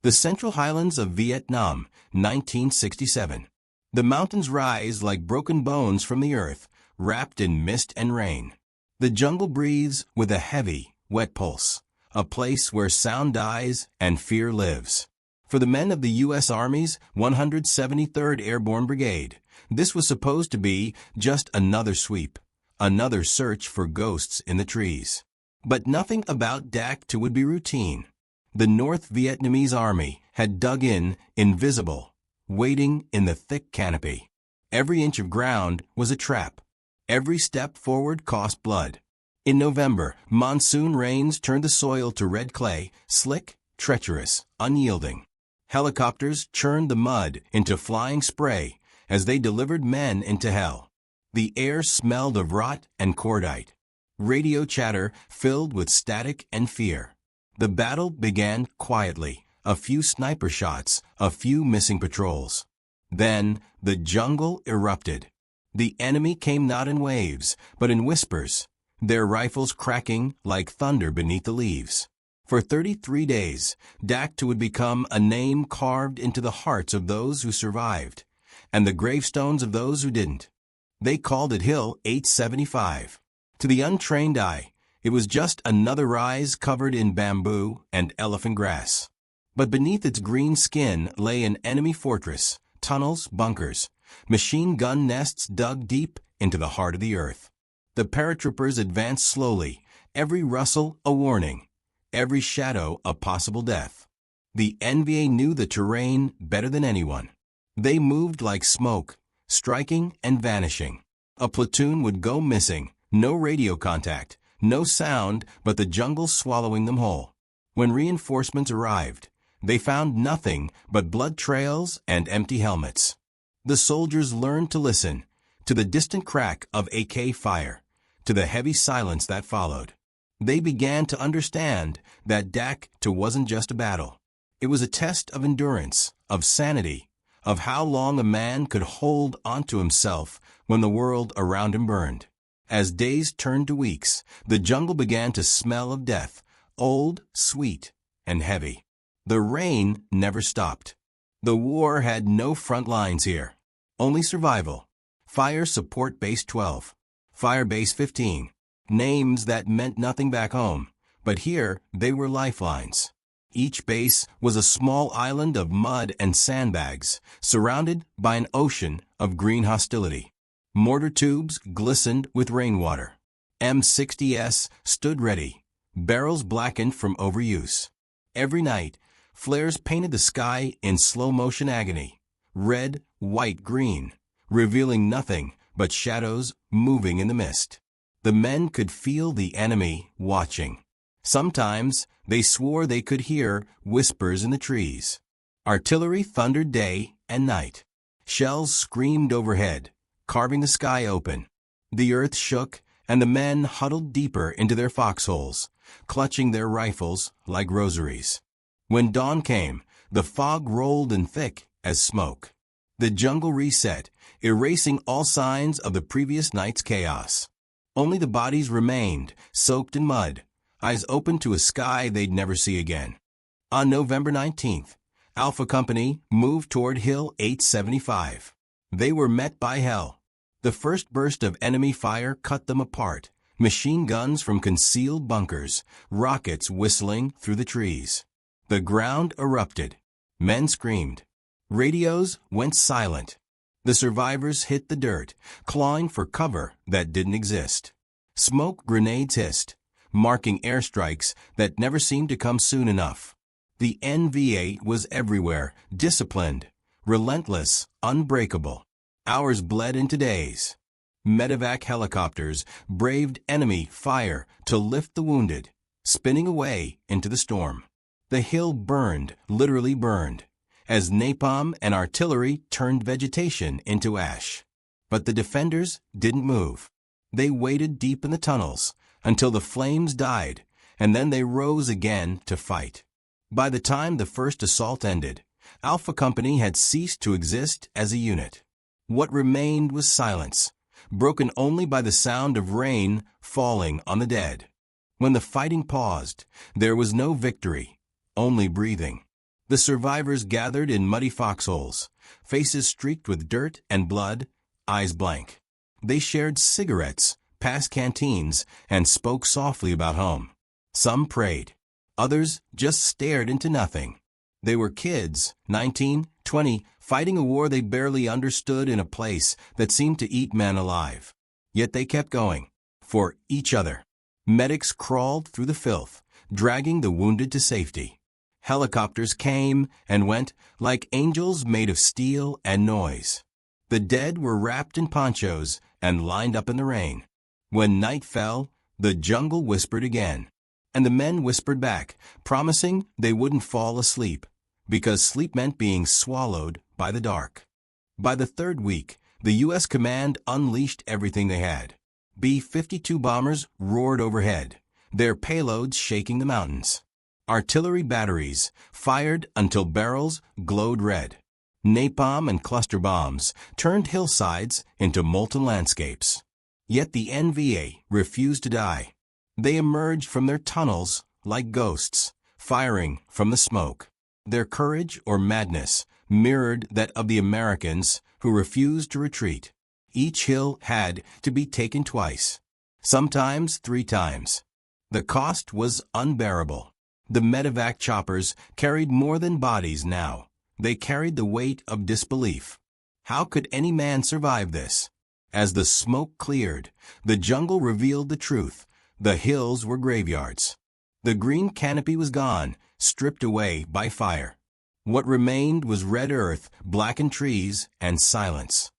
The Central Highlands of Vietnam, 1967. The mountains rise like broken bones from the earth, wrapped in mist and rain. The jungle breathes with a heavy, wet pulse, a place where sound dies and fear lives. For the men of the U.S. Army's 173rd Airborne Brigade, this was supposed to be just another sweep, another search for ghosts in the trees. But nothing about Dak 2 would be routine. The North Vietnamese Army had dug in, invisible, waiting in the thick canopy. Every inch of ground was a trap. Every step forward cost blood. In November, monsoon rains turned the soil to red clay, slick, treacherous, unyielding. Helicopters churned the mud into flying spray as they delivered men into hell. The air smelled of rot and cordite. Radio chatter filled with static and fear. The battle began quietly, a few sniper shots, a few missing patrols. Then the jungle erupted. The enemy came not in waves, but in whispers, their rifles cracking like thunder beneath the leaves. For 33 days, Dak 2 would become a name carved into the hearts of those who survived, and the gravestones of those who didn't. They called it Hill 875. To the untrained eye, it was just another rise covered in bamboo and elephant grass. But beneath its green skin lay an enemy fortress, tunnels, bunkers, machine gun nests dug deep into the heart of the earth. The paratroopers advanced slowly, every rustle a warning, every shadow a possible death. The NVA knew the terrain better than anyone. They moved like smoke, striking and vanishing. A platoon would go missing, no radio contact, no sound but the jungle swallowing them whole. When reinforcements arrived, they found nothing but blood trails and empty helmets. The soldiers learned to listen, to the distant crack of AK fire, to the heavy silence that followed. They began to understand that Dak 2 wasn't just a battle. It was a test of endurance, of sanity, of how long a man could hold onto himself when the world around him burned. As days turned to weeks, the jungle began to smell of death, old, sweet, and heavy. The rain never stopped. The war had no front lines here, only survival. Fire Support Base 12, Fire Base 15, names that meant nothing back home, but here they were lifelines. Each base was a small island of mud and sandbags, surrounded by an ocean of green hostility. Mortar tubes glistened with rainwater. M60s stood ready, barrels blackened from overuse. Every night, flares painted the sky in slow-motion agony, red, white, green, revealing nothing but shadows moving in the mist. The men could feel the enemy watching. Sometimes they swore they could hear whispers in the trees. Artillery thundered day and night. Shells screamed overhead, carving the sky open. The earth shook, and the men huddled deeper into their foxholes, clutching their rifles like rosaries. When dawn came, the fog rolled in thick as smoke. The jungle reset, erasing all signs of the previous night's chaos. Only the bodies remained, soaked in mud, eyes open to a sky they'd never see again. On November 19th, Alpha Company moved toward Hill 875. They were met by hell. The first burst of enemy fire cut them apart, machine guns from concealed bunkers, rockets whistling through the trees. The ground erupted. Men screamed. Radios went silent. The survivors hit the dirt, clawing for cover that didn't exist. Smoke grenades hissed, marking airstrikes that never seemed to come soon enough. The NVA was everywhere, disciplined, relentless, unbreakable. Hours bled into days. Medevac helicopters braved enemy fire to lift the wounded, spinning away into the storm. The hill burned, literally burned, as napalm and artillery turned vegetation into ash. But the defenders didn't move. They waited deep in the tunnels until the flames died, and then they rose again to fight. By the time the first assault ended, Alpha Company had ceased to exist as a unit. What remained was silence, broken only by the sound of rain falling on the dead. When the fighting paused, there was no victory, only breathing. The survivors gathered in muddy foxholes, faces streaked with dirt and blood, eyes blank. They shared cigarettes, passed canteens, and spoke softly about home. Some prayed. Others just stared into nothing. They were kids, 19, 20, fighting a war they barely understood in a place that seemed to eat men alive. Yet they kept going. For each other. Medics crawled through the filth, dragging the wounded to safety. Helicopters came and went like angels made of steel and noise. The dead were wrapped in ponchos and lined up in the rain. When night fell, the jungle whispered again. And the men whispered back, promising they wouldn't fall asleep, because sleep meant being swallowed by the dark. By the third week, the U.S. command unleashed everything they had. B-52 bombers roared overhead, their payloads shaking the mountains. Artillery batteries fired until barrels glowed red. Napalm and cluster bombs turned hillsides into molten landscapes. Yet the NVA refused to die. They emerged from their tunnels like ghosts, firing from the smoke. Their courage or madness mirrored that of the Americans who refused to retreat. Each hill had to be taken twice, sometimes 3 times. The cost was unbearable. The medevac choppers carried more than bodies now. They carried the weight of disbelief. How could any man survive this? As the smoke cleared, the jungle revealed the truth. The hills were graveyards. The green canopy was gone, stripped away by fire. What remained was red earth, blackened trees, and silence.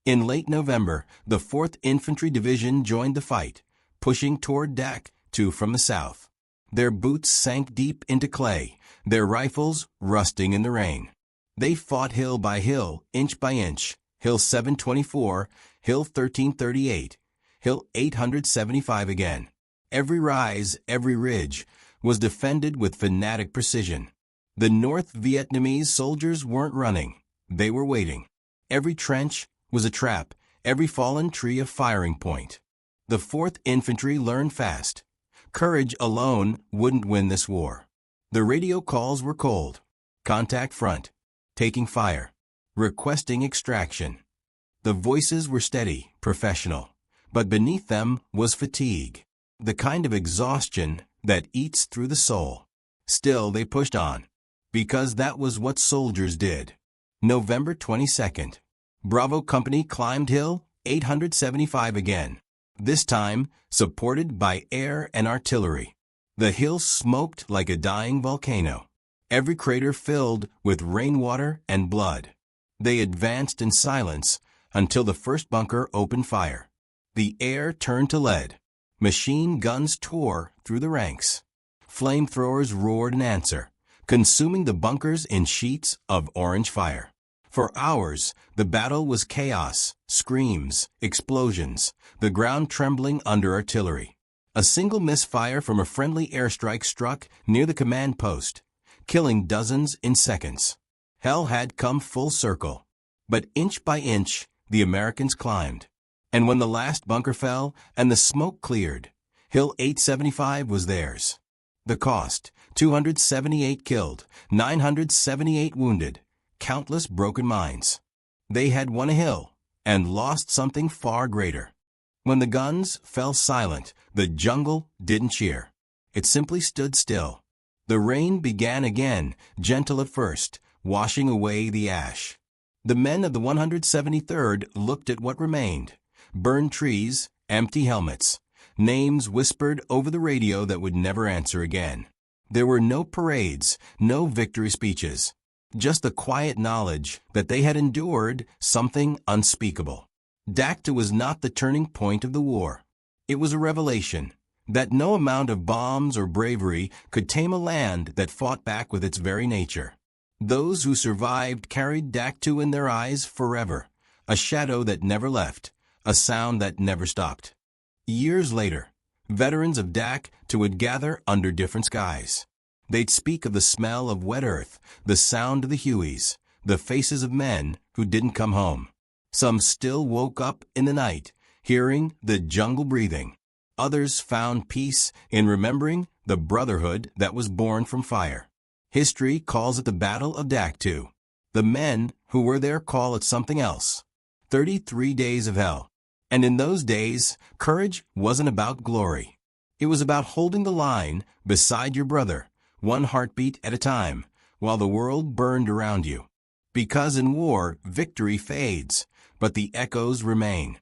In late November, the 4th Infantry Division joined the fight, pushing toward Dak II from the south. Their boots sank deep into clay, their rifles rusting in the rain. They fought hill by hill, inch by inch, Hill 724, Hill 1338, Hill 875 again. Every rise, every ridge, was defended with fanatic precision. The North Vietnamese soldiers weren't running. They were waiting. Every trench was a trap, every fallen tree a firing point. The 4th Infantry learned fast. Courage alone wouldn't win this war. The radio calls were cold. Contact front. Taking fire. Requesting extraction. The voices were steady, professional. But beneath them was fatigue. The kind of exhaustion that eats through the soul. Still, they pushed on. Because that was what soldiers did. November 22nd. Bravo Company climbed Hill 875 again. This time, supported by air and artillery. The hill smoked like a dying volcano. Every crater filled with rainwater and blood. They advanced in silence until the first bunker opened fire. The air turned to lead. Machine guns tore through the ranks. Flamethrowers roared in answer, consuming the bunkers in sheets of orange fire. For hours, the battle was chaos, screams, explosions, the ground trembling under artillery. A single misfire from a friendly airstrike struck near the command post, killing dozens in seconds. Hell had come full circle. But inch by inch, the Americans climbed. And when the last bunker fell and the smoke cleared, Hill 875 was theirs. The cost, 278 killed, 978 wounded, countless broken minds. They had won a hill and lost something far greater. When the guns fell silent, the jungle didn't cheer. It simply stood still. The rain began again, gentle at first, washing away the ash. The men of the 173rd looked at what remained. Burned trees, empty helmets, names whispered over the radio that would never answer again. There were no parades, no victory speeches, just the quiet knowledge that they had endured something unspeakable. Dak II was not the turning point of the war. It was a revelation that no amount of bombs or bravery could tame a land that fought back with its very nature. Those who survived carried Dak II in their eyes forever, a shadow that never left, a sound that never stopped. Years later, veterans of Dak II would gather under different skies. They'd speak of the smell of wet earth, the sound of the Hueys, the faces of men who didn't come home. Some still woke up in the night, hearing the jungle breathing. Others found peace in remembering the brotherhood that was born from fire. History calls it the Battle of Dactu. The men who were there call it something else. 33 days of hell. And in those days, courage wasn't about glory. It was about holding the line beside your brother, one heartbeat at a time, while the world burned around you. Because in war, victory fades, but the echoes remain.